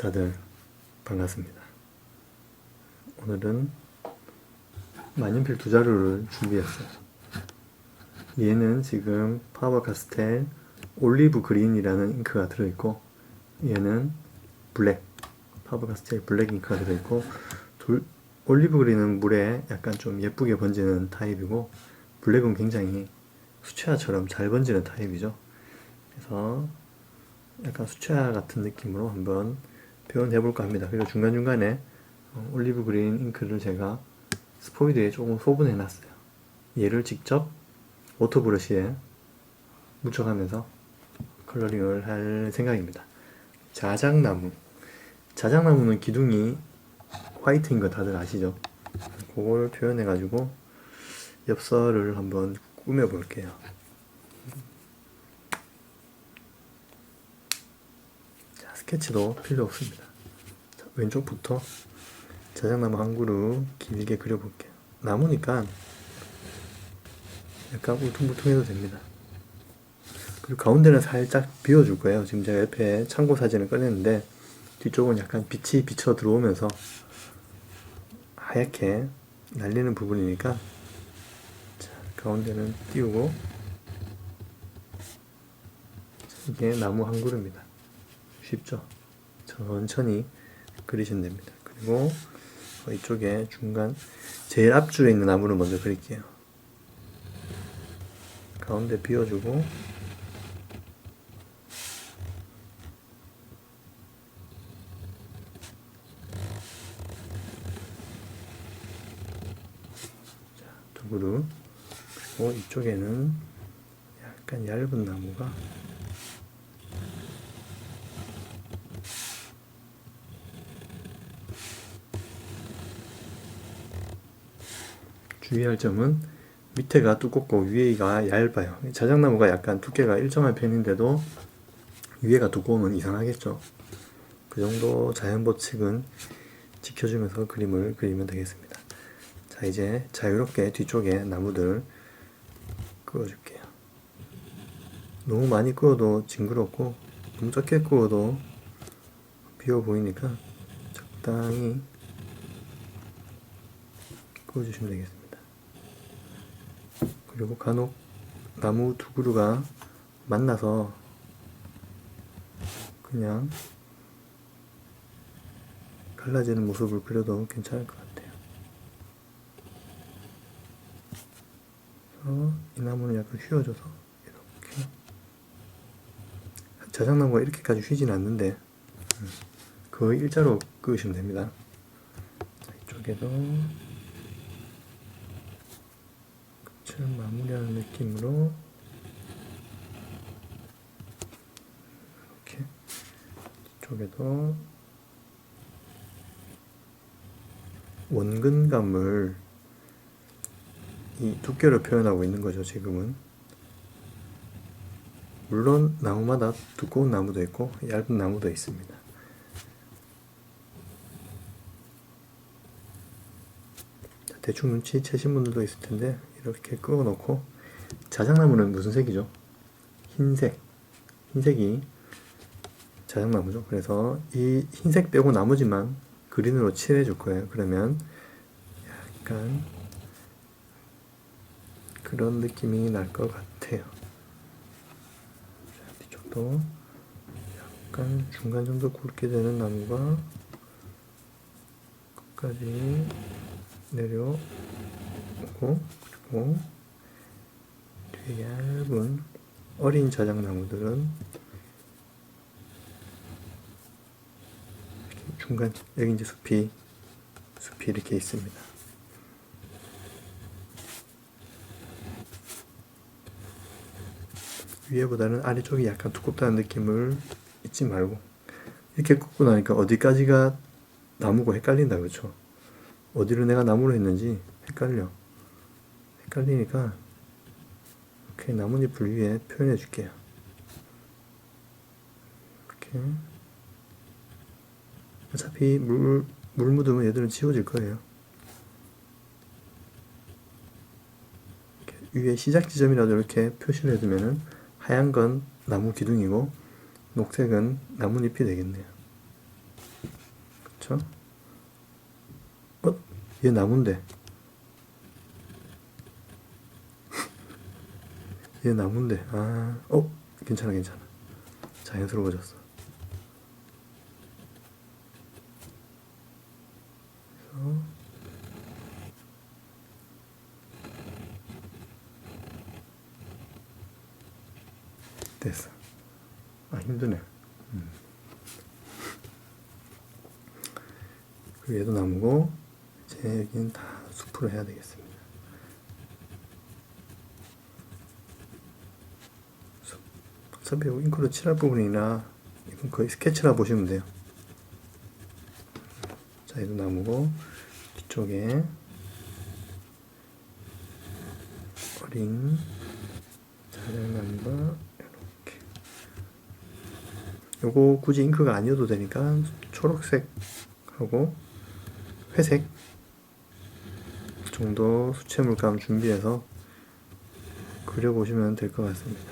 다들 반갑습니다. 오늘은 만년필 두 자루를 준비했어요. 얘는 지금 파버카스텔 올리브 그린이라는 잉크가 들어있고, 얘는 블랙, 파버카스텔 블랙 잉크가 들어있고, 올리브 그린은 물에 약간 좀 예쁘게 번지는 타입이고, 블랙은 굉장히 수채화처럼 잘 번지는 타입이죠. 그래서 약간 수채화 같은 느낌으로 한번 표현해볼까 합니다. 그리고 중간중간에 올리브 그린 잉크를 제가 스포이드에 조금 소분해놨어요. 얘를 직접 워터브러쉬에 묻혀가면서 컬러링을 할 생각입니다. 자작나무. 자작나무는 기둥이 화이트인 거 다들 아시죠? 그걸 표현해가지고 엽서를 한번 꾸며볼게요. 자, 스케치도 필요 없습니다. 자, 왼쪽부터 자작나무 한 그루 길게 그려볼게요. 나무니까 약간 울퉁불퉁해도 됩니다. 그리고 가운데는 살짝 비워줄 거예요. 지금 제가 옆에 참고 사진을 꺼냈는데 뒤쪽은 약간 빛이 비쳐 들어오면서 하얗게 날리는 부분이니까, 자, 가운데는 띄우고, 이게 나무 한 그루입니다. 쉽죠? 천천히 그리시면 됩니다. 그리고 이쪽에 중간 제일 앞줄에 있는 나무를 먼저 그릴게요. 가운데 비워주고, 자, 두 그루. 그리고 이쪽에는 약간 얇은 나무가 주의할 점은 밑에가 두껍고 위에가 얇아요. 자작나무가 약간 두께가 일정한 편인데도 위에가 두꺼우면 이상하겠죠. 그 정도 자연 법칙은 지켜주면서 그림을 그리면 되겠습니다. 자, 이제 자유롭게 뒤쪽에 나무들 그어줄게요. 너무 많이 그어도 징그럽고 너무 적게 그어도 비어 보이니까 적당히 그어주시면 되겠습니다. 그리고 간혹 나무 두 그루가 만나서 그냥 갈라지는 모습을 그려도 괜찮을 것 같아요. 그래서 이 나무는 약간 휘어져서 이렇게, 자작나무가 이렇게까지 휘진 않는데 거의 일자로 그으시면 됩니다. 자, 이쪽에도 끝을 마무리하는 느낌으로 이렇게, 이쪽에도 원근감을 이 두께로 표현하고 있는 거죠. 지금은 물론 나무마다 두꺼운 나무도 있고 얇은 나무도 있습니다. 대충 눈치채신 분들도 있을 텐데 이렇게 끄어 놓고, 자작나무는 무슨 색이죠? 흰색. 흰색이 자작나무죠. 그래서 이 흰색 빼고 나머지만 그린으로 칠해 줄 거예요. 그러면 약간 그런 느낌이 날 것 같아요. 자, 뒤쪽도 약간 중간 정도 굵게 되는 나무가 끝까지 내려오고, 그리고 뒤에 얇은 어린 자작나무들은 중간, 여기 이제 숲이 이렇게 있습니다. 위에보다는 아래쪽이 약간 두껍다는 느낌을 잊지 말고, 이렇게 꽂고 나니까 어디까지가 나무고 헷갈린다, 그렇죠? 어디를 내가 나무로 했는지 헷갈리니까 이렇게 나뭇잎을 위에 표현해 줄게요. 이렇게. 어차피 물 묻으면 얘들은 지워질 거예요. 위에 시작 지점이라도 이렇게 표시를 해두면은 하얀 건 나무 기둥이고 녹색은 나뭇잎이 되겠네요. 그쵸? 얘 나무인데. 얘 나무인데. 괜찮아, 괜찮아. 자연스러워졌어. 그래서 됐어. 힘드네. 그리고 얘도 나무고, 이제 여기는 다 숲으로 해야 되겠습니다. 어차피 잉크로 칠할 부분이나 이건 거의 스케치라 보시면 돼요. 자, 얘도 나무고, 뒤쪽에 어린 자작나무가 이렇게. 요거 굳이 잉크가 아니어도 되니까 초록색하고 회색 정도 수채 물감 준비해서 그려보시면 될 것 같습니다.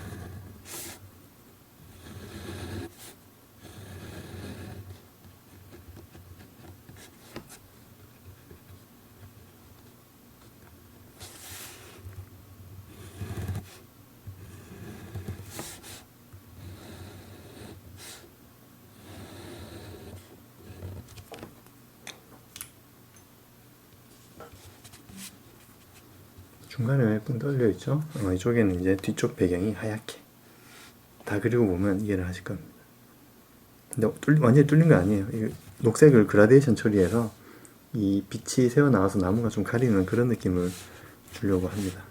중간에 왜 끈 떨려 있죠? 이쪽에는 이제 뒤쪽 배경이 하얗게 다 그리고 보면 이해를 하실 겁니다. 근데 완전히 뚫린 거 아니에요. 이 녹색을 그라데이션 처리해서 이 빛이 새어 나와서 나무가 좀 가리는 그런 느낌을 주려고 합니다.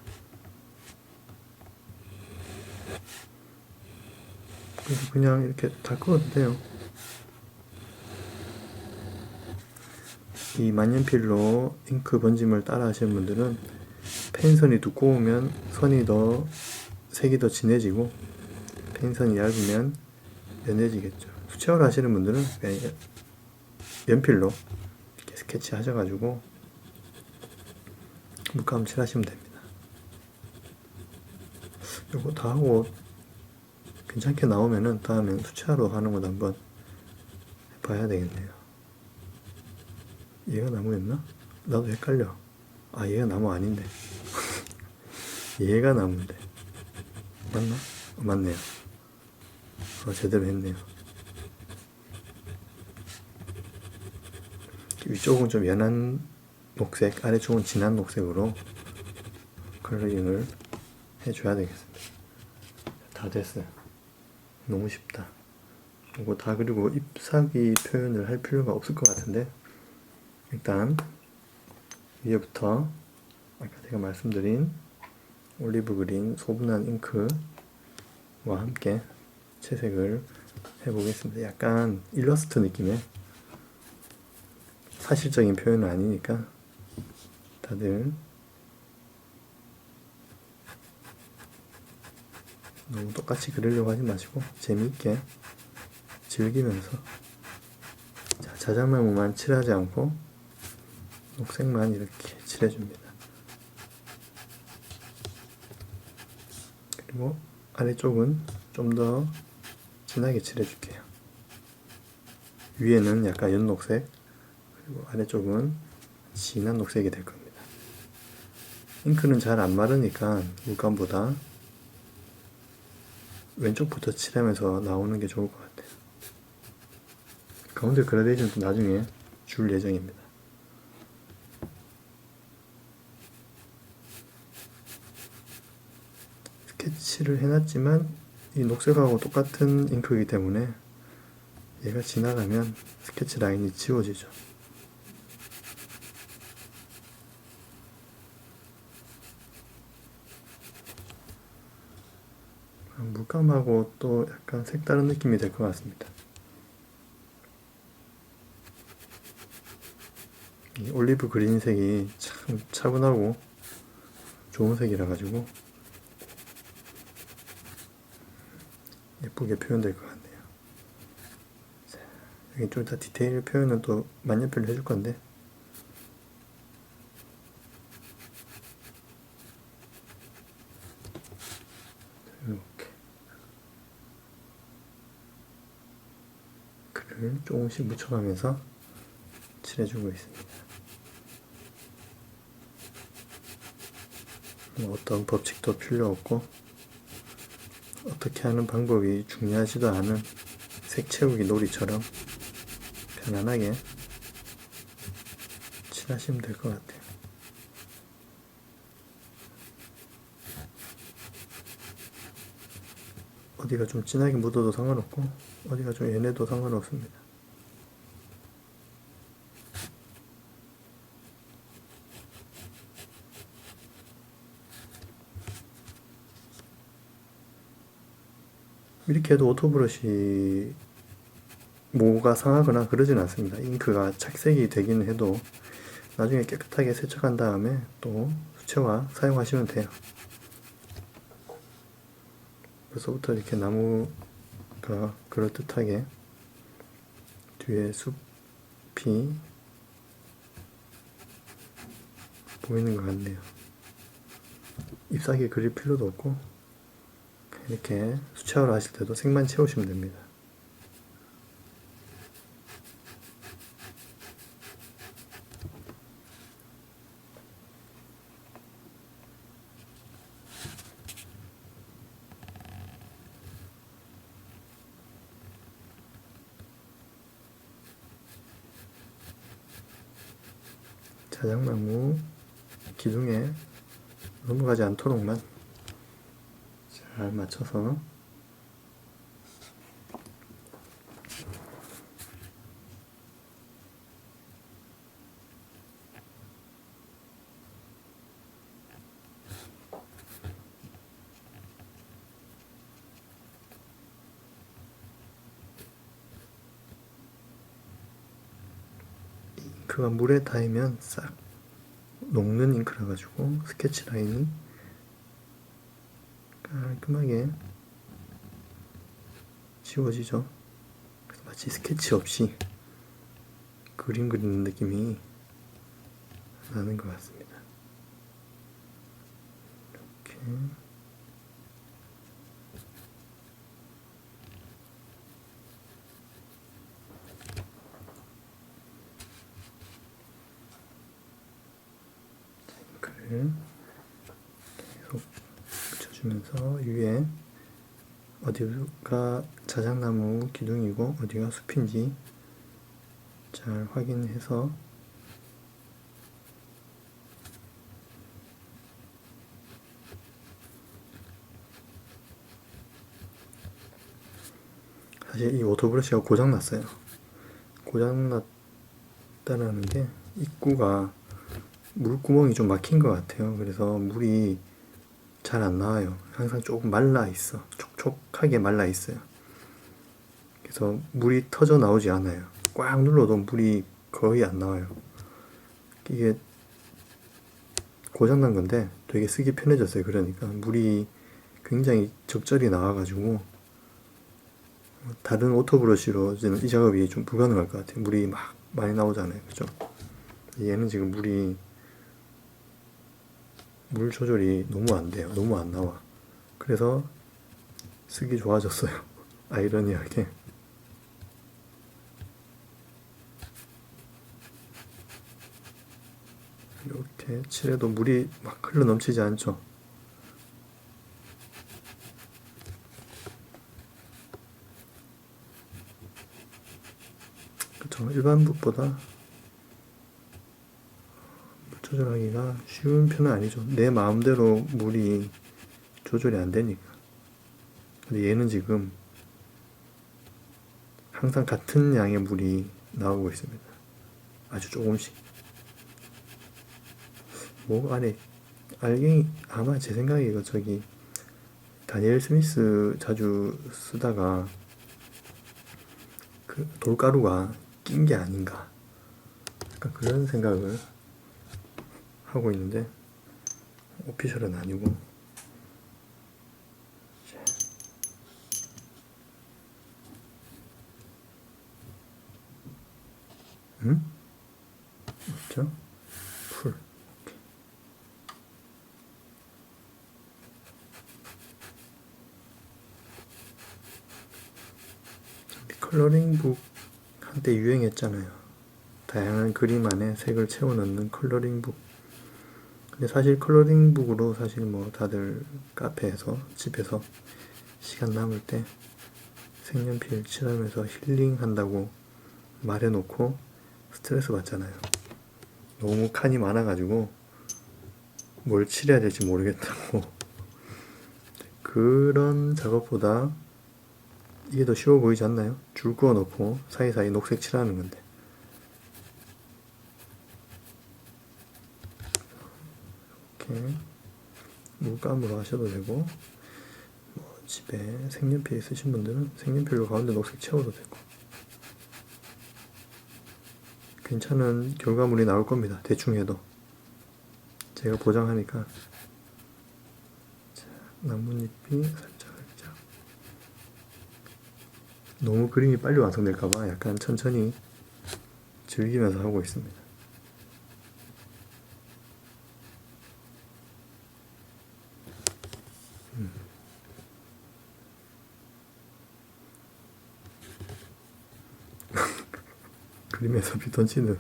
그래서 그냥 이렇게 다 그어도 돼요. 이 만년필로 잉크 번짐을 따라 하시는 분들은 펜선이 두꺼우면 선이 색이 더 진해지고 펜선이 얇으면 연해지겠죠. 수채화를 하시는 분들은 그냥 연필로 이렇게 스케치 하셔가지고 물감 칠하시면 됩니다. 요거 다 하고 괜찮게 나오면은 다음엔 수채화로 하는 것도 한번 해봐야 되겠네요. 얘가 나무였나? 나도 헷갈려. 얘가 나무 아닌데. 얘가 나무인데. 맞나? 맞네요. 제대로 했네요. 위쪽은 좀 연한 녹색, 아래쪽은 진한 녹색으로 컬러링을 해줘야 되겠습니다. 다 됐어요. 너무 쉽다. 이거 다 그리고 잎사귀 표현을 할 필요가 없을 것 같은데 일단 위에부터 아까 제가 말씀드린 올리브 그린 소분한 잉크와 함께 채색을 해보겠습니다. 약간 일러스트 느낌의 사실적인 표현은 아니니까 다들 너무 똑같이 그리려고 하지 마시고 재미있게 즐기면서 자작나무만 칠하지 않고 녹색만 이렇게 칠해줍니다. 그리고 아래쪽은 좀 더 진하게 칠해줄게요. 위에는 약간 연녹색, 그리고 아래쪽은 진한 녹색이 될 겁니다. 잉크는 잘 안 마르니까 물감보다 왼쪽부터 칠하면서 나오는 게 좋을 것 같아요. 가운데 그라데이션도 나중에 줄 예정입니다. 스케치를 해놨지만 이 녹색하고 똑같은 잉크이기 때문에 얘가 지나가면 스케치 라인이 지워지죠. 물감하고 또 약간 색다른 느낌이 될 것 같습니다. 이 올리브 그린색이 참 차분하고 좋은 색이라 가지고 예쁘게 표현될 것 같네요. 자, 여기 좀 더 디테일 표현은 또 만년필로 해줄 건데 이렇게 글을 조금씩 묻혀가면서 칠해주고 있습니다. 어떤 법칙도 필요 없고 어떻게 하는 방법이 중요하지도 않은 색 채우기 놀이처럼 편안하게 칠하시면 될 것 같아요. 어디가 좀 진하게 묻어도 상관없고 어디가 좀 연해도 상관없습니다. 이렇게 해도 오토브러쉬 모가 상하거나 그러진 않습니다. 잉크가 착색이 되긴 해도 나중에 깨끗하게 세척한 다음에 또 수채화 사용하시면 돼요. 벌써부터 이렇게 나무가 그럴듯하게 뒤에 숲이 보이는 것 같네요. 잎사귀 그릴 필요도 없고 이렇게 수채화를 하실 때도 색만 채우시면 됩니다. 자작나무 기둥에 넘어가지 않도록만 잘 맞춰서 잉크가 물에 닿으면 싹 녹는 잉크라 가지고 스케치 라인이 깔끔하게 지워지죠. 그래서 마치 스케치 없이 그림 그리는 느낌이 나는 것 같습니다. 이렇게 잉크를 계속 묻혀주면서 위에 어디가 자작나무 기둥이고 어디가 숲인지 잘 확인해서 사실 이 오토브러쉬가 고장났어요. 고장났다라는 게 입구가 물구멍이 좀 막힌 것 같아요. 그래서 물이 잘 안 나와요. 항상 조금 말라 있어. 촉촉하게 말라 있어요. 그래서 물이 터져 나오지 않아요. 꽉 눌러도 물이 거의 안 나와요. 이게 고장난 건데 되게 쓰기 편해졌어요. 그러니까 물이 굉장히 적절히 나와가지고 다른 오토브러쉬로는 이 작업이 좀 불가능할 것 같아요. 물이 막 많이 나오잖아요. 그죠? 얘는 지금 물이 물 조절이 너무 안 돼요. 너무 안 나와. 그래서 쓰기 좋아졌어요. 아이러니하게. 이렇게 칠해도 물이 막 흘러 넘치지 않죠. 그쵸. 일반 붓보다 물 조절하기가 쉬운 편은 아니죠. 내 마음대로 물이 조절이 안 되니까. 근데 얘는 지금 항상 같은 양의 물이 나오고 있습니다. 아주 조금씩. 목 안에 알갱이, 아마 제 생각에 이거 저기 다니엘 스미스 자주 쓰다가 그 돌가루가 낀 게 아닌가, 약간 그런 생각을 하고 있는데 오피셜은 아니고. 응? 맞죠? 풀. 컬러링북 한때 유행했잖아요. 다양한 그림 안에 색을 채워 넣는 컬러링북. 근데 사실 컬러링북으로 사실 뭐 다들 카페에서 집에서 시간 남을 때 색연필 칠하면서 힐링한다고 말해놓고 스트레스 받잖아요. 너무 칸이 많아가지고 뭘 칠해야 될지 모르겠다고. 그런 작업보다 이게 더 쉬워 보이지 않나요? 줄 그어 놓고 사이사이 녹색 칠하는 건데. 이렇게 물감으로 하셔도 되고, 뭐 집에 색연필 있으신 분들은 색연필로 가운데 녹색 채워도 되고, 괜찮은 결과물이 나올 겁니다. 대충 해도. 제가 보장하니까. 자, 나뭇잎이 살짝. 너무 그림이 빨리 완성될까봐 약간 천천히 즐기면서 하고 있습니다. 그림에서 비 던지는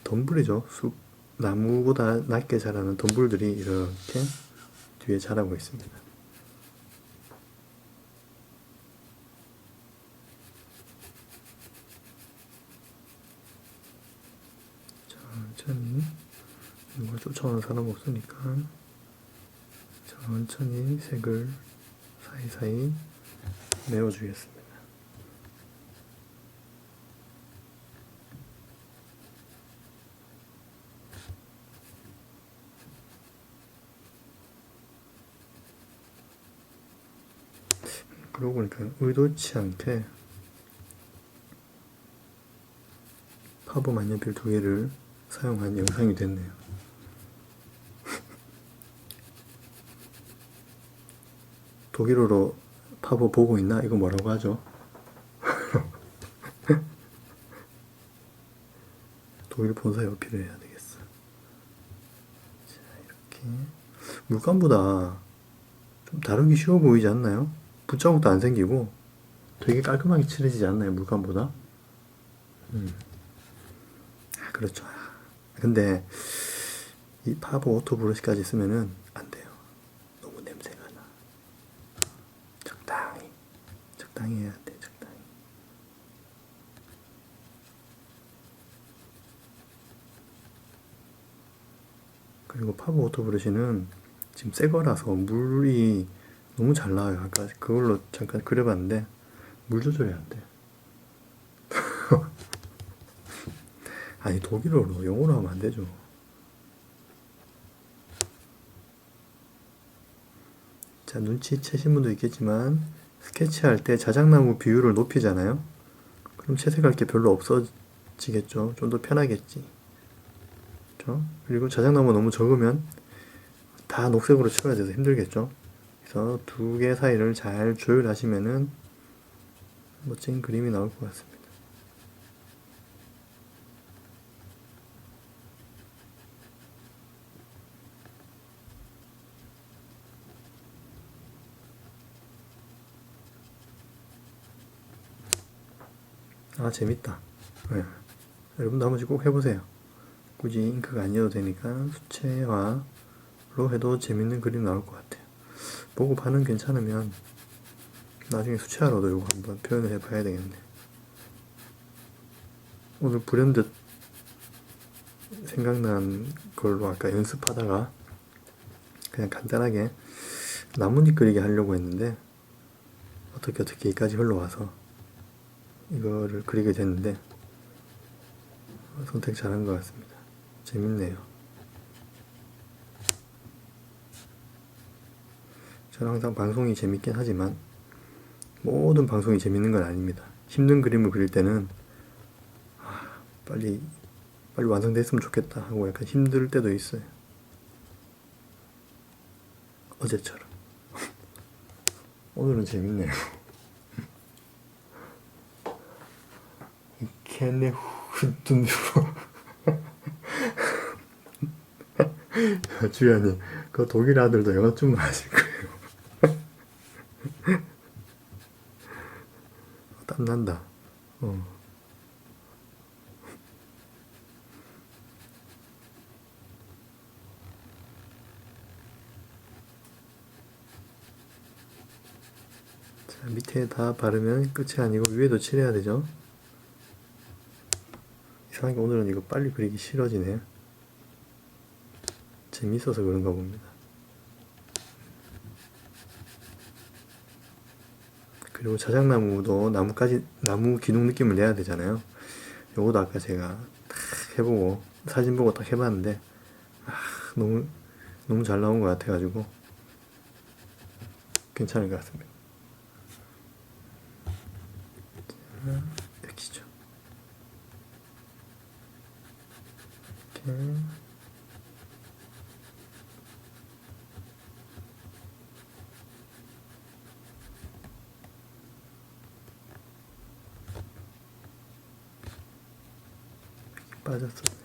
덤불이죠. 숲 나무보다 낮게 자라는 덤불들이 이렇게 뒤에 자라고 있습니다. 천천히, 이걸 쫓아오는 사람 없으니까 천천히 색을 사이사이 메워주겠습니다. 그러고 보니까 의도치 않게 파보 만년필 2개를 사용한 영상이 됐네요. 독일어로 파보 보고 있나? 이거 뭐라고 하죠? 독일 본사에 어필을 해야 되겠어. 자, 이렇게 물감보다 좀 다루기 쉬워 보이지 않나요? 붓자국도 안 생기고 되게 깔끔하게 칠해지지 않나요? 물감보다? 그렇죠. 근데 이 파보 오토 브러쉬까지 쓰면은 안 돼요. 너무 냄새가 나. 적당히 해야 돼. 적당히. 그리고 파보 오토 브러쉬는 지금 새 거라서 물이 너무 잘 나와요. 아까 그걸로 잠깐 그려봤는데 물 조절이 안 돼. 아니 독일어로 영어로 하면 안 되죠. 자, 눈치채신 분도 있겠지만 스케치할 때 자작나무 비율을 높이잖아요. 그럼 채색할 게 별로 없어지겠죠. 좀 더 편하겠지. 그렇죠? 그리고 자작나무 너무 적으면 다 녹색으로 채워야 돼서 힘들겠죠. 그래서 2개 사이를 잘 조율하시면은 멋진 그림이 나올 것 같습니다. 아, 재밌다. 네. 여러분도 한 번씩 꼭 해보세요. 굳이 잉크가 아니어도 되니까 수채화로 해도 재밌는 그림 나올 것 같아요. 보고 반응 괜찮으면 나중에 수채화로도 이거 한번 표현을 해봐야 되겠네. 오늘 불현듯 생각난 걸로 아까 연습하다가 그냥 간단하게 나뭇잎 그리게 하려고 했는데 어떻게 여기까지 흘러와서 이거를 그리게 됐는데 선택 잘한 것 같습니다. 재밌네요. 저는 항상 방송이 재밌긴 하지만 모든 방송이 재밌는 건 아닙니다. 힘든 그림을 그릴 때는 빨리 완성됐으면 좋겠다 하고 약간 힘들 때도 있어요. 어제처럼. 오늘은 재밌네요. 걔네 후둔으로 주연이 그 독일 아들도 영어 좀 하실 거예요. 난다. 자, 밑에 다 바르면 끝이 아니고 위에도 칠해야 되죠. 이상하게 오늘은 이거 빨리 그리기 싫어지네요. 재밌어서 그런가 봅니다. 그리고 자작나무도 나무 기둥 느낌을 내야 되잖아요. 요것도 아까 제가 딱 해보고 사진 보고 딱 해봤는데 너무 잘 나온 것 같아가지고 괜찮을 것 같습니다. 자, 여기죠. 이렇게 빠졌었네.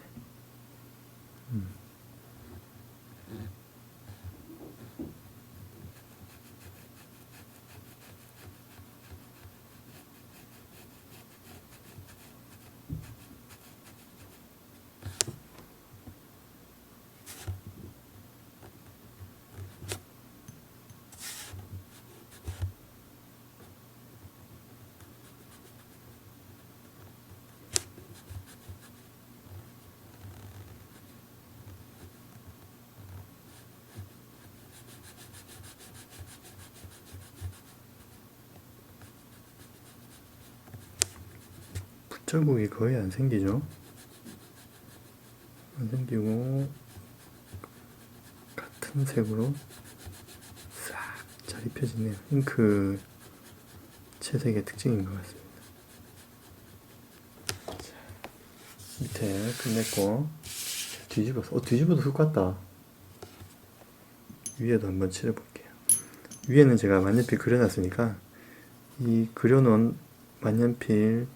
붓자국이 거의 안 생기죠. 안 생기고 같은 색으로 싹 잘 입혀지네요. 잉크 채색의 특징인 것 같습니다. 자, 밑에 끝냈고 뒤집어서 뒤집어도 흙 같다. 위에도 한번 칠해볼게요. 위에는 제가 만년필 그려놨으니까 이 그려놓은 만년필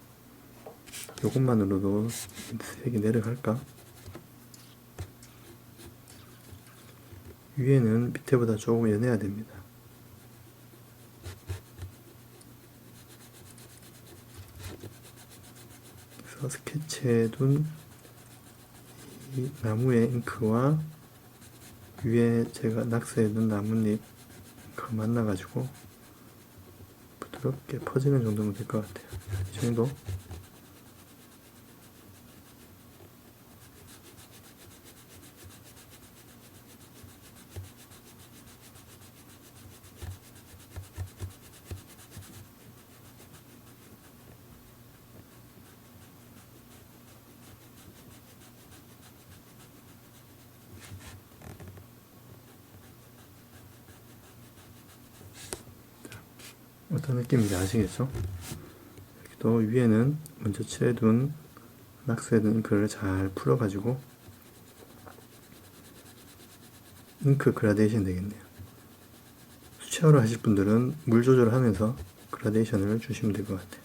요것만으로도 색이 내려갈까? 위에는 밑에보다 조금 연해야 됩니다. 그래서 스케치에 둔 이 나무의 잉크와 위에 제가 낙서해 둔 나뭇잎 그 만나가지고 부드럽게 퍼지는 정도면 될 것 같아요. 이 정도. 어떤 느낌인지 아시겠죠? 또 위에는 먼저 칠해둔 낙서해둔 잉크를 잘 풀어가지고 잉크 그라데이션 되겠네요. 수채화로 하실 분들은 물 조절하면서 그라데이션을 주시면 될 것 같아요.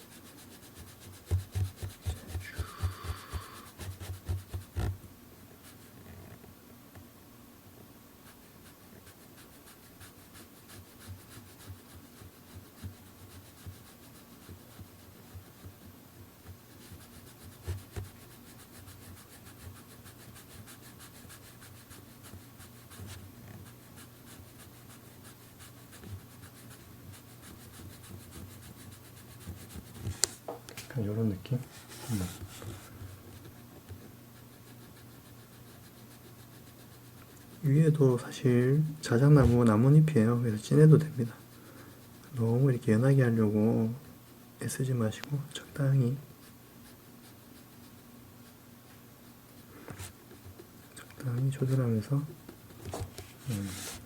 약간 이런 느낌? 위에도 사실 자작나무 나뭇잎이에요. 그래서 진해도 됩니다. 너무 이렇게 연하게 하려고 애쓰지 마시고 적당히 조절하면서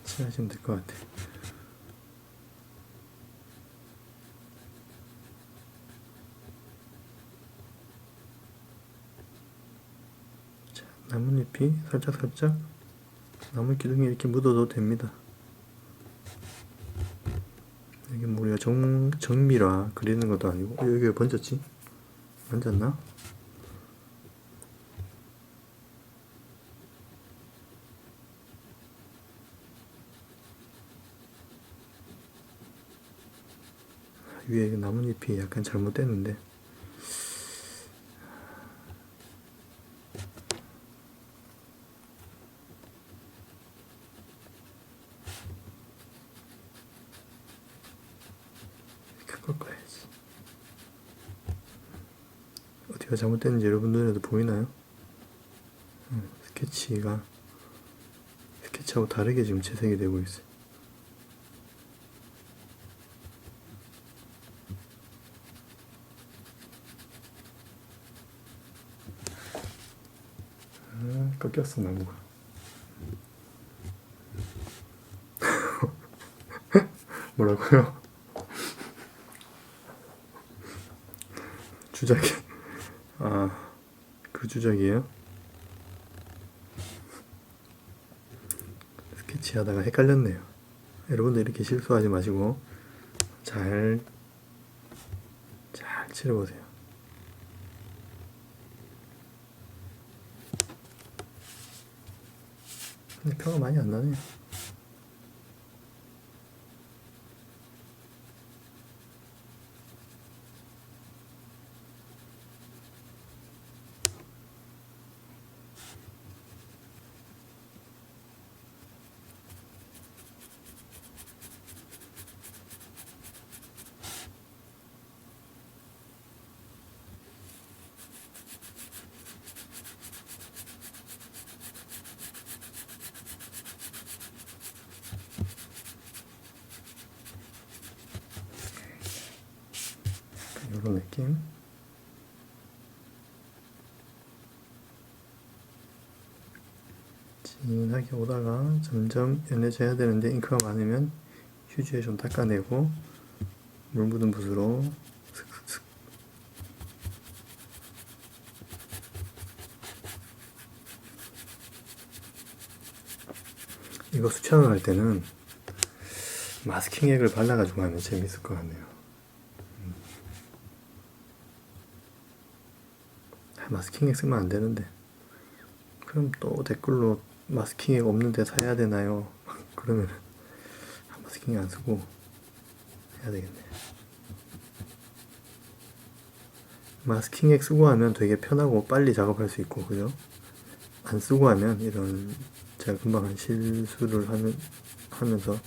칠하시면 될 것 같아요. 자, 나뭇잎이 살짝 나무 기둥에 이렇게 묻어도 됩니다. 이게 뭐 우리가 정밀화 그리는 것도 아니고 여기 왜 번졌지? 번졌나? 위에 나뭇잎이 약간 잘못됐는데 이렇게 꺾어야지. 어디가 잘못됐는지 여러분 눈에도 보이나요? 스케치하고 다르게 지금 채색이 되고 있어요. 꺾였어 나무가. 뭐라고요? 주작이. 그 주작이에요? 스케치하다가 헷갈렸네요. 여러분들 이렇게 실수하지 마시고 잘 칠해보세요. 근데 표가 많이 안 나네요. 이런 느낌. 진하게 오다가 점점 연해져야 되는데 잉크가 많으면 휴지에 좀 닦아내고 물 묻은 붓으로 슥슥슥. 이거 수채화를 할 때는 마스킹액을 발라가지고 하면 재밌을 것 같네요. 마스킹액 쓰면 안 되는데. 그럼 또 댓글로 마스킹액 없는데 사야 되나요? 그러면 마스킹액 안 쓰고 해야 되겠네. 마스킹액 쓰고 하면 되게 편하고 빨리 작업할 수 있고, 그죠? 안 쓰고 하면 이런 제가 금방 한 실수를 하면서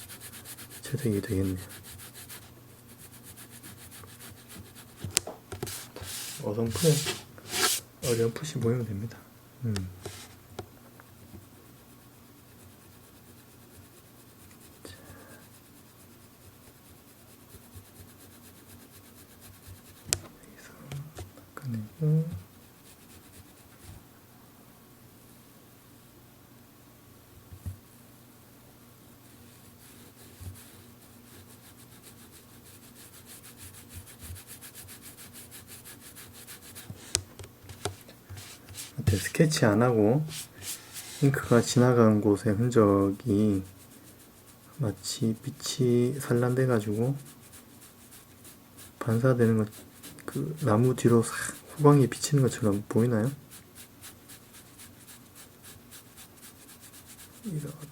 채색이 되겠네요. 어렴풋이 보이면 됩니다. 닦아내고 스케치 안 하고 잉크가 지나간 곳의 흔적이 마치 빛이 산란돼 가지고 반사되는 것, 그 나무 뒤로 싹 후광이 비치는 것처럼 보이나요? 이렇게.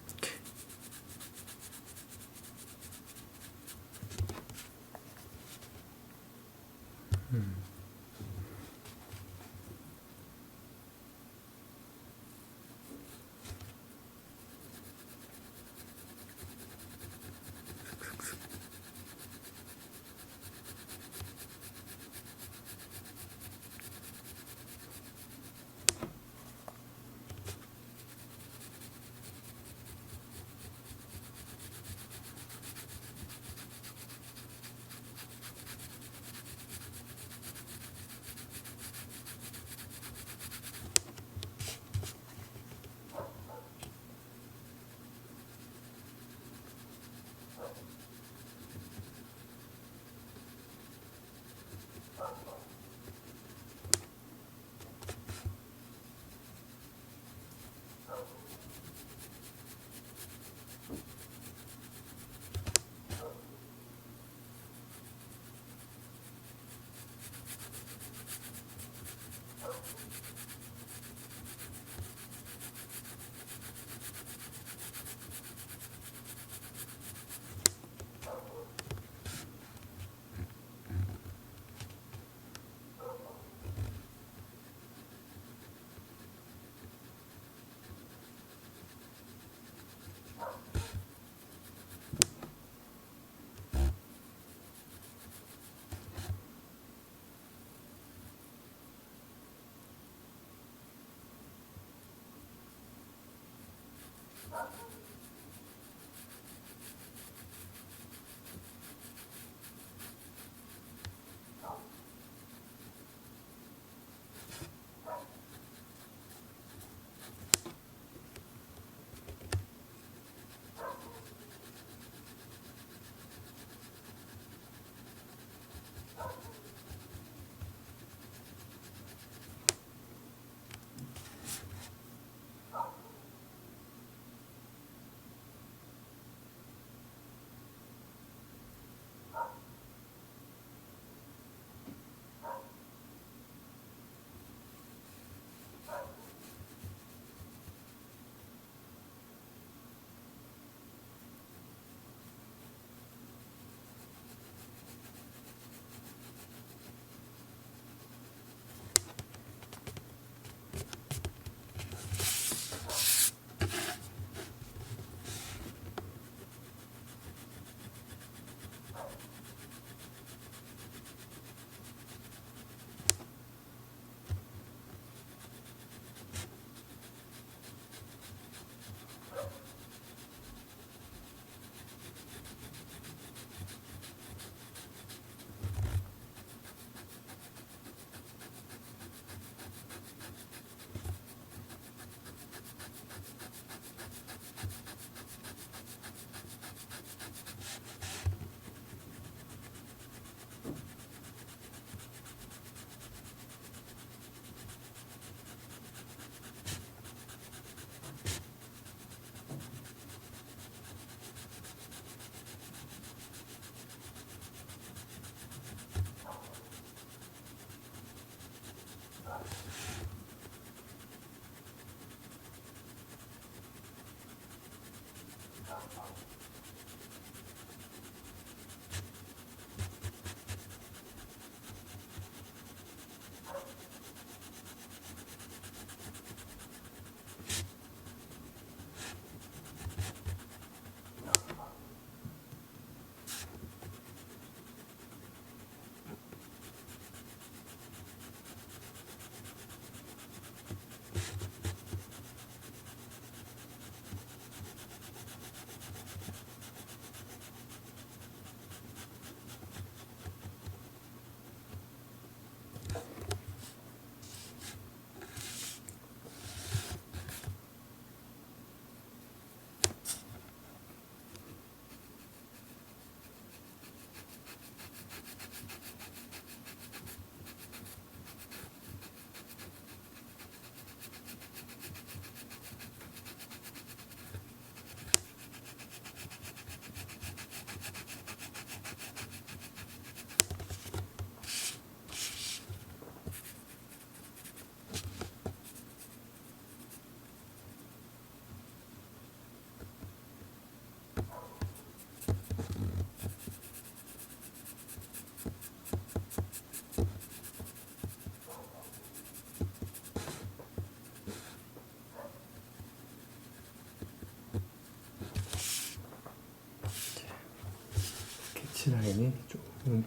라인이 조금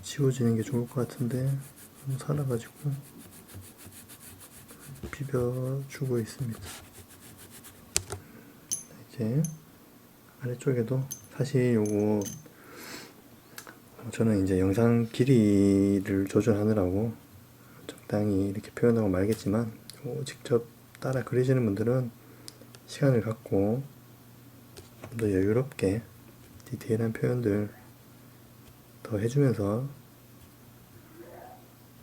지워지는 게 좋을 것 같은데 너무 살아가지고 비벼주고 있습니다. 이제 아래쪽에도 사실 요거 저는 이제 영상 길이를 조절하느라고 적당히 이렇게 표현하고 말겠지만 요거 직접 따라 그리시는 분들은 시간을 갖고 좀 더 여유롭게 디테일한 표현들 더 해주면서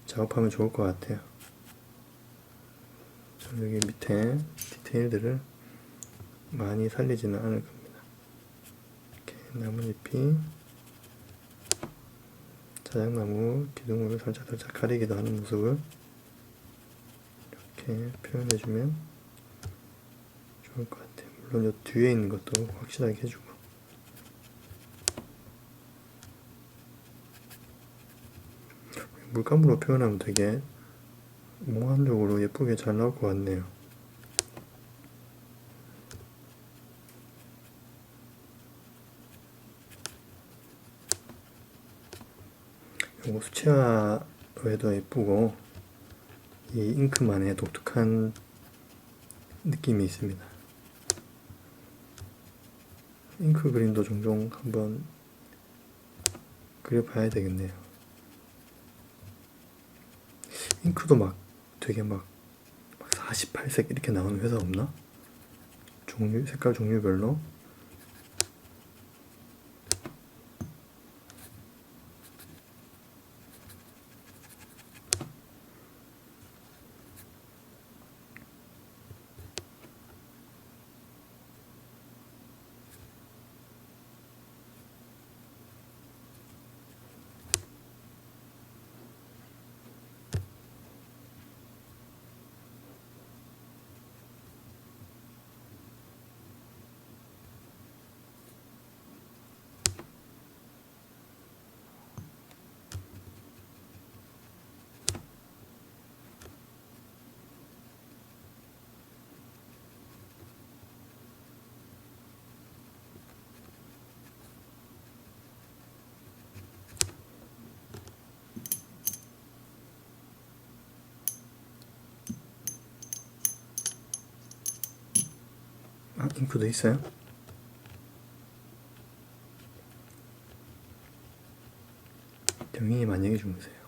작업하면 좋을 것 같아요. 여기 밑에 디테일들을 많이 살리지는 않을 겁니다. 이렇게 나뭇잎이 자작나무 기둥으로 살짝 가리기도 하는 모습을 이렇게 표현해주면 좋을 것 같아요. 물론 이 뒤에 있는 것도 확실하게 해주고. 물감으로 표현하면 되게 몽환적으로 예쁘게 잘 나올 것 같네요. 이거 수채화로 해도 예쁘고 이 잉크만의 독특한 느낌이 있습니다. 잉크 그림도 종종 한번 그려봐야 되겠네요. 잉크도 막 되게 막 48색 이렇게 나오는 회사 없나? 종류, 색깔 종류별로. 아, 잉크도 있어요? 병인이 만약에 주무세요.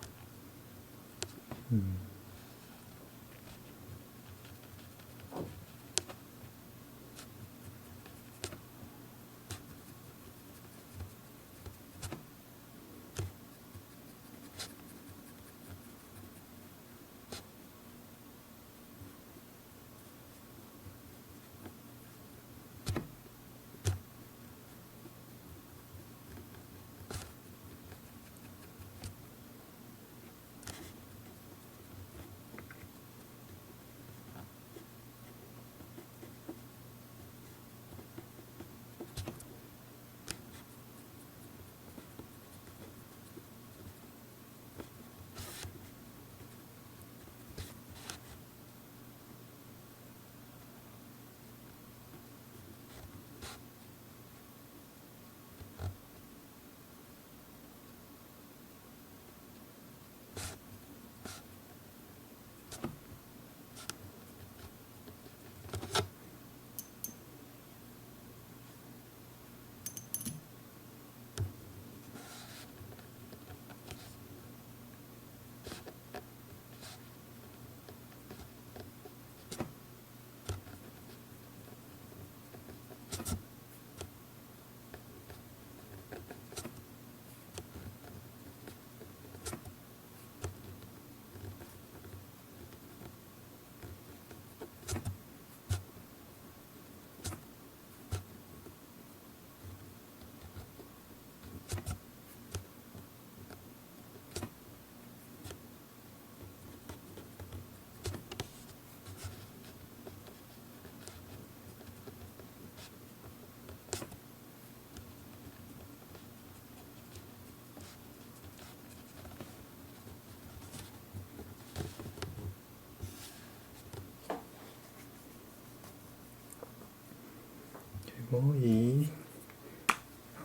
그리고 이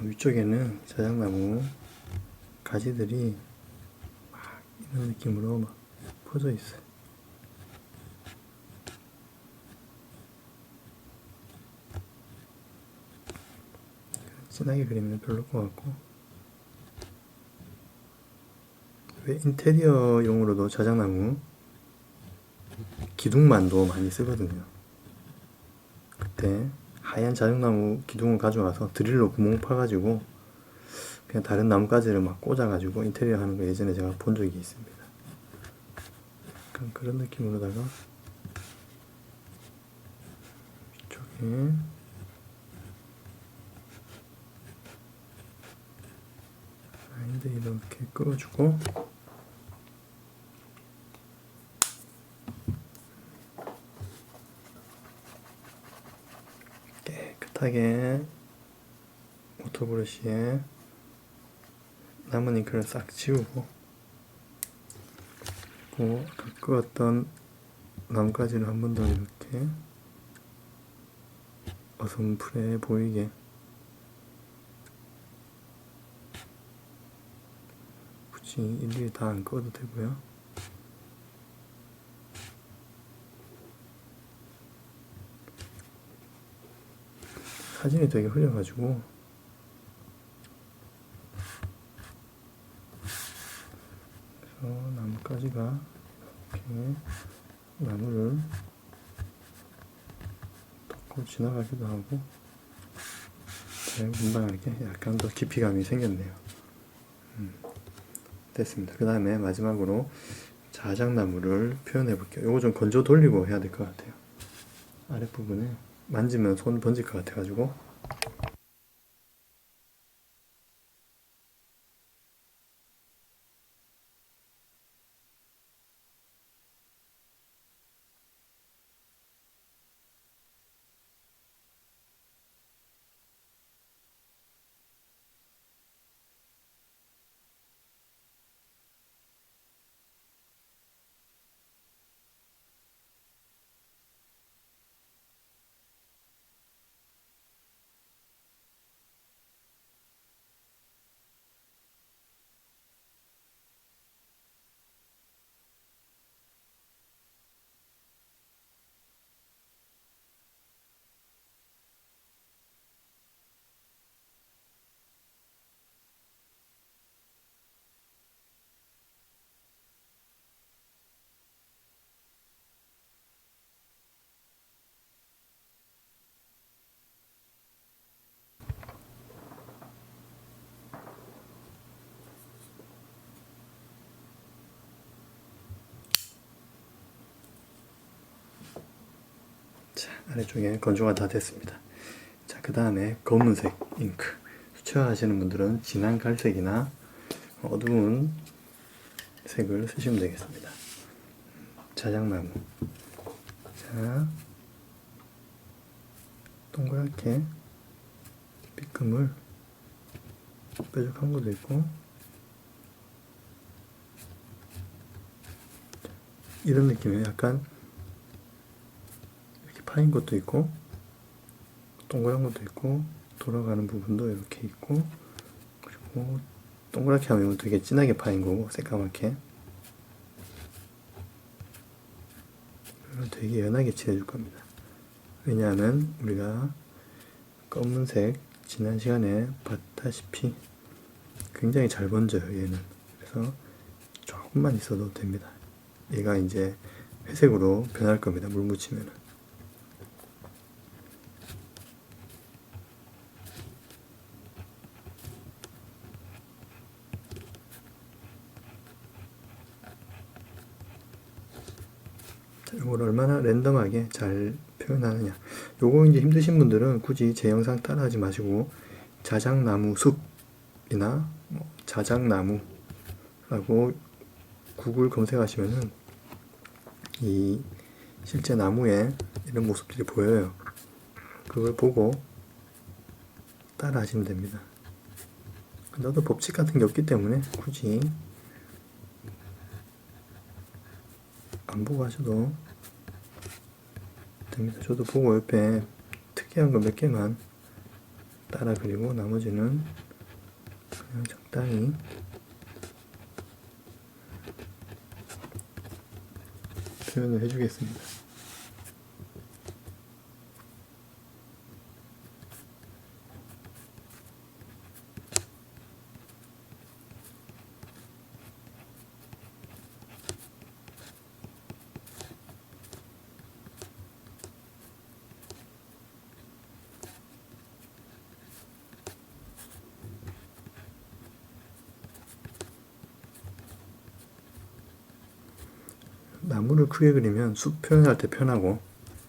위쪽에는 자작나무 가지들이 막 이런 느낌으로 막 퍼져 있어요. 진하게 그리면 별로일 것 같고, 왜 인테리어용으로도 자작나무 기둥만도 많이 쓰거든요. 그때 하얀 자작나무 기둥을 가져와서 드릴로 구멍 파가지고 그냥 다른 나뭇가지를 막 꽂아가지고 인테리어 하는 거 예전에 제가 본 적이 있습니다. 약간 그런 느낌으로다가 위쪽에 라인들 이렇게 끌어주고, 깨끗하게 워터브러쉬에 남은 잉크를 싹 지우고, 끄었던 나뭇가지를 한 번 더 이렇게 어슴푸레 보이게 굳이 일일이 다 안 꺼도 되고요. 사진이 되게 흐려가지고 그래서 나뭇가지가 이렇게 나무를 덮고 지나가기도 하고 자유분방하게 약간 더 깊이감이 생겼네요. 됐습니다. 그 다음에 마지막으로 자작나무를 표현해 볼게요. 요거 좀 건조 돌리고 해야 될 것 같아요. 아랫부분에 만지면 손 번질 것 같아가지고. 자, 아래쪽에 건조가 다 됐습니다. 자, 그 다음에 검은색 잉크. 수채화 하시는 분들은 진한 갈색이나 어두운 색을 쓰시면 되겠습니다. 자작나무. 자, 동그랗게 빗금을 뾰족한 것도 있고 이런 느낌이에요. 약간 이렇게 파인 것도 있고 동그란 것도 있고 돌아가는 부분도 이렇게 있고 그리고 동그랗게 하면 되게 진하게 파인 거고 새까맣게 되게 연하게 칠해줄 겁니다. 왜냐하면 우리가 검은색 지난 시간에 봤다시피 굉장히 잘 번져요 얘는. 그래서 조금만 있어도 됩니다. 얘가 이제 회색으로 변할 겁니다. 물 묻히면은. 이걸 얼마나 랜덤하게 잘 표현하느냐. 요거 이제 힘드신 분들은 굳이 제 영상 따라하지 마시고 자작나무 숲이나 자작나무라고 구글 검색하시면은 이 실제 나무에 이런 모습들이 보여요. 그걸 보고 따라 하시면 됩니다. 나도 법칙 같은 게 없기 때문에 굳이 안 보고 하셔도 됩니다. 저도 보고 옆에 특이한 거 몇 개만 따라 그리고 나머지는 그냥 적당히 표현을 해주겠습니다. 나무를 크게 그리면 숲 표현할 때 편하고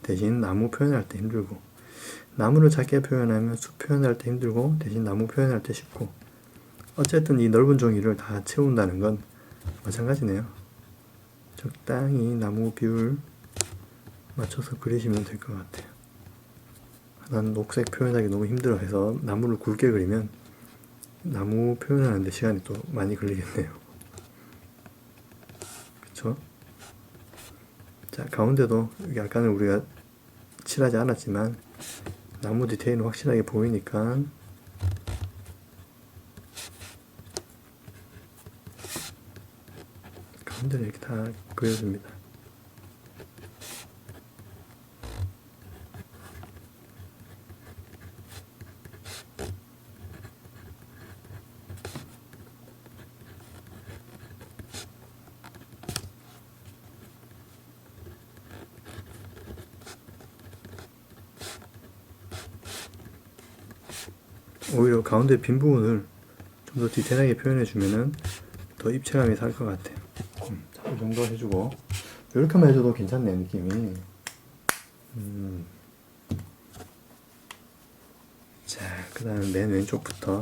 대신 나무 표현할 때 힘들고, 나무를 작게 표현하면 숲 표현할 때 힘들고 대신 나무 표현할 때 쉽고, 어쨌든 이 넓은 종이를 다 채운다는 건 마찬가지네요. 적당히 나무 비율 맞춰서 그리시면 될 것 같아요. 난 녹색 표현하기 너무 힘들어해서 나무를 굵게 그리면 나무 표현하는데 시간이 또 많이 걸리겠네요. 그쵸? 자, 가운데도 약간은 우리가 칠하지 않았지만 나무 디테일은 확실하게 보이니까 가운데를 이렇게 다 그려줍니다. 오히려 가운데 빈 부분을 좀 더 디테일하게 표현해 주면은 더 입체감이 살 것 같아요. 자, 이 정도 해주고 이렇게만 해줘도 괜찮네 느낌이. 자, 그 다음에 맨 왼쪽부터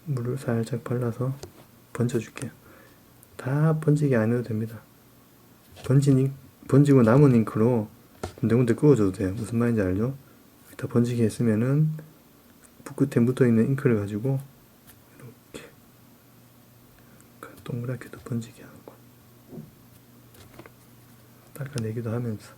물을 살짝 발라서 번져줄게요. 다 번지게 안 해도 됩니다. 번지고 남은 잉크로 군데군데 그어줘도 돼요. 무슨 말인지 알죠? 다 번지게 했으면은 붓 끝에 묻어있는 잉크를 가지고 이렇게 동그랗게도 번지게 하고 닦아내기도 하면서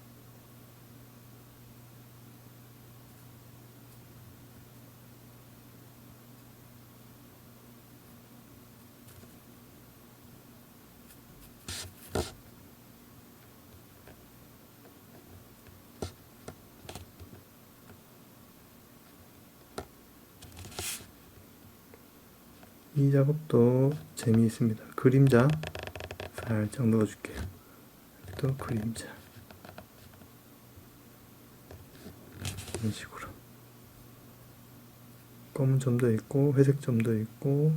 이 작업도 재미있습니다. 그림자 살짝 넣어줄게요. 또 그림자 이런 식으로 검은 점도 있고 회색 점도 있고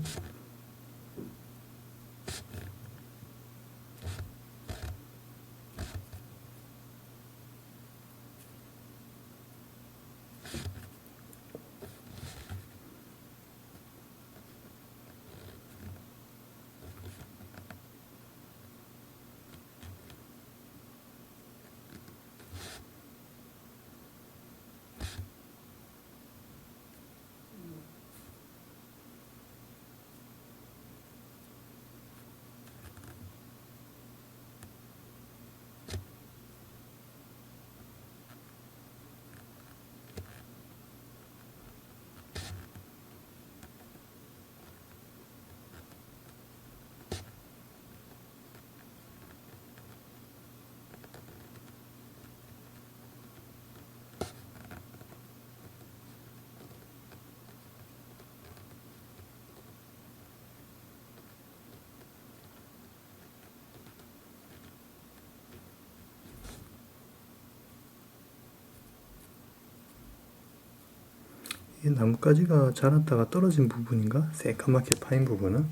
이 나뭇가지가 자랐다가 떨어진 부분인가? 새까맣게 파인 부분은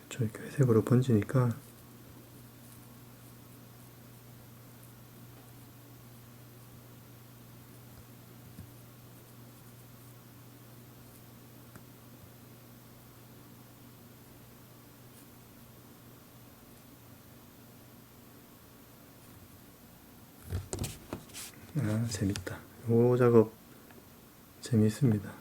저 이렇게 회색으로 번지니까 재밌다. 요 작업 재밌습니다.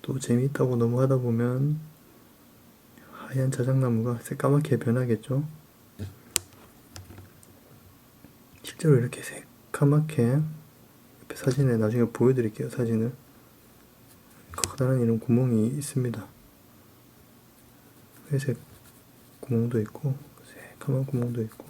또 재미있다고 넘어가다 보면 하얀 자작나무가 새까맣게 변하겠죠. 실제로 이렇게 새까맣게 옆에 사진에 나중에 보여드릴게요. 사진을 커다란 이런 구멍이 있습니다. 회색 구멍도 있고 새까만 구멍도 있고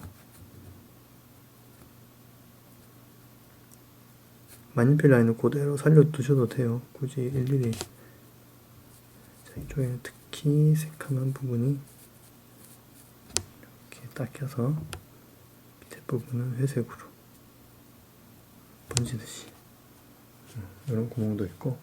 만년필 라인을 그대로 살려두셔도 돼요. 굳이 일일이. 자, 이쪽에는 특히 새까만 부분이 이렇게 딱 껴서 밑에 부분은 회색으로 번지듯이 이런 구멍도 있고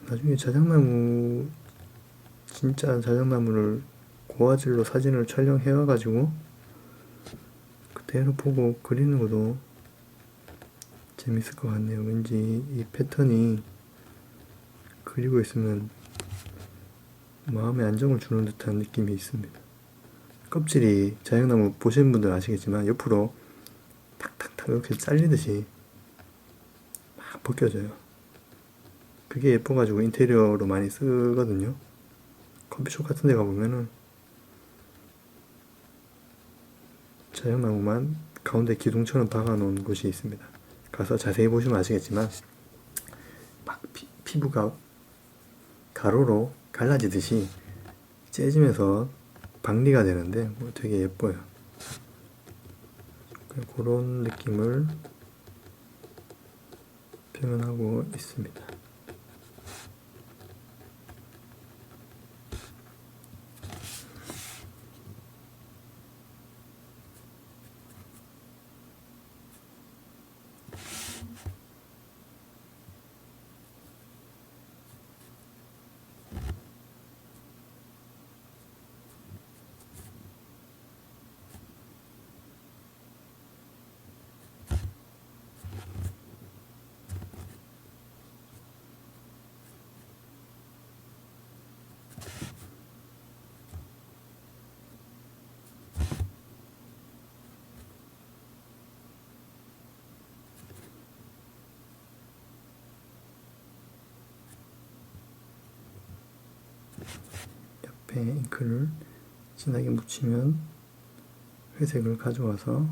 나중에 자작나무 진짜 자작나무를 고화질로 사진을 촬영해 와가지고 그대로 보고 그리는 것도 재밌을 것 같네요. 왠지 이 패턴이 그리고 있으면 마음에 안정을 주는 듯한 느낌이 있습니다. 껍질이 자작나무 보시는 분들 아시겠지만 옆으로 탁탁탁 이렇게 잘리듯이 막 벗겨져요. 그게 예뻐가지고 인테리어로 많이 쓰거든요. 커피숍 같은 데 가보면은 자작나무만 가운데 기둥처럼 박아놓은 곳이 있습니다. 가서 자세히 보시면 아시겠지만 막 피부가 가로로 갈라지듯이 째지면서 박리가 되는데 되게 예뻐요. 그런 느낌을 표현하고 있습니다. 옆에 잉크를 진하게 묻히면 회색을 가져와서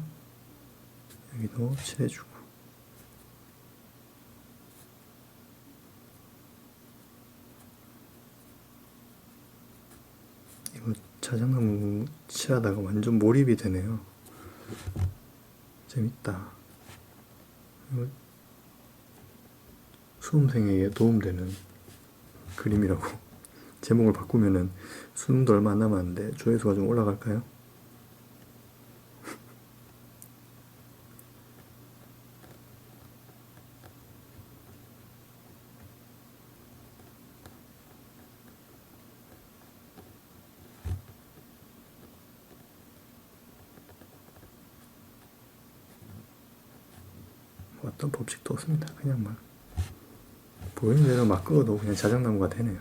여기도 칠해주고, 이거 자작나무 칠하다가 완전 몰입이 되네요. 재밌다. 이거 수험생에게 도움되는 그림이라고. 제목을 바꾸면은 수능도 얼마 안 남았는데 조회수가 좀 올라갈까요? 어떤 법칙도 없습니다. 그냥 막 보이는 대로 막 그어도 그냥 자작나무가 되네요.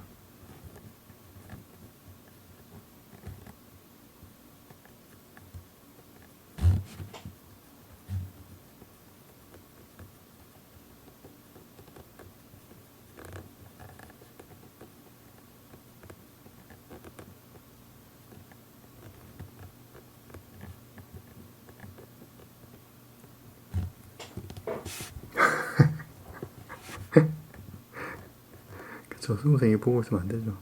그쵸, 수험생이 보고 있으면 안 되죠.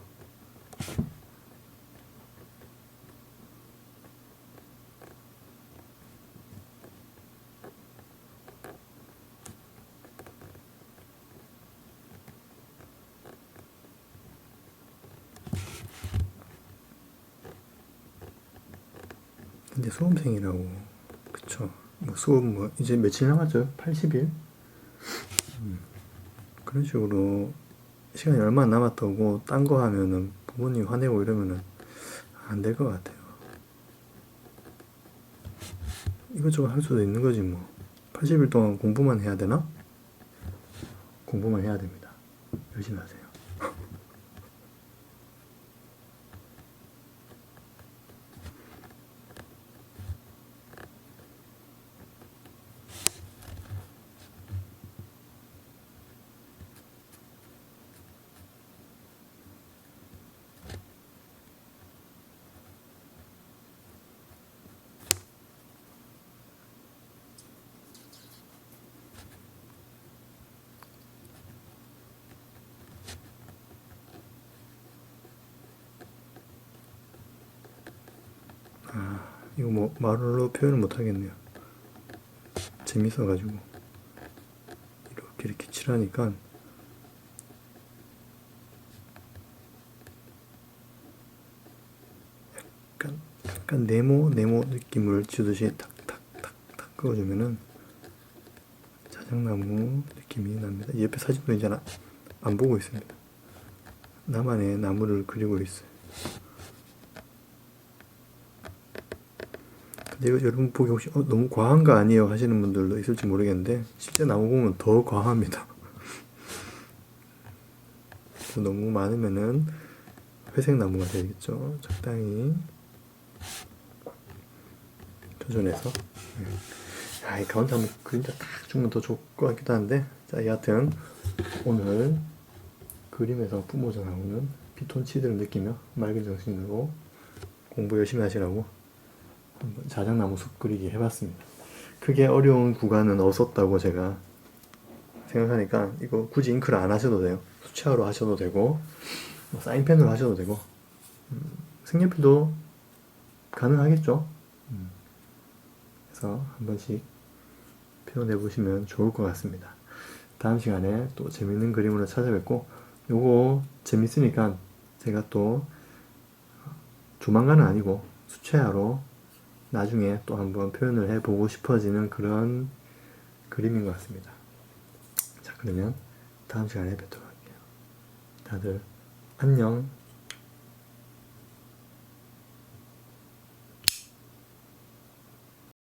근데 수험생이라고, 그쵸. 뭐 수업 뭐 이제 며칠 남았죠? 80일? 그런 식으로 시간이 얼마 안 남았다고 딴 거 하면은 부모님 화내고 이러면은 안 될 것 같아요. 이것저것 할 수도 있는 거지 뭐. 80일 동안 공부만 해야 되나? 공부만 해야 됩니다. 열심히 하세요. 이거 뭐 말로 표현을 못 하겠네요. 재밌어가지고 이렇게 칠하니까 약간 네모 느낌을 주듯이 탁탁탁탁 그어주면은 자작나무 느낌이 납니다. 옆에 사진도 이제 안 보고 있습니다. 나만의 나무를 그리고 있어요. 근데 이거 여러분 보기 혹시 너무 과한 거 아니에요 하시는 분들도 있을지 모르겠는데 실제 나무 보면 더 과합니다. 너무 많으면은 회색 나무가 되겠죠. 적당히 조절해서. 이 가운데 한번 그림자 딱 주면 더 좋을 것 같기도 한데, 자, 여하튼 오늘 그림에서 뿜어져 나오는 피톤치드를 느끼며 맑은 정신으로 공부 열심히 하시라고 한번 자작나무 숲 그리기 해봤습니다. 크게 어려운 구간은 없었다고 제가 생각하니까 이거 굳이 잉크를 안 하셔도 돼요. 수채화로 하셔도 되고 뭐 사인펜으로 하셔도 되고 색연필도 가능하겠죠. 그래서 한 번씩 표현해 보시면 좋을 것 같습니다. 다음 시간에 또 재밌는 그림으로 찾아뵙고, 요거 재밌으니까 제가 또 조만간은 아니고 수채화로 나중에 또 한번 표현을 해보고 싶어지는 그런 그림인 것 같습니다. 자, 그러면 다음 시간에 뵙도록 할게요. 다들 안녕.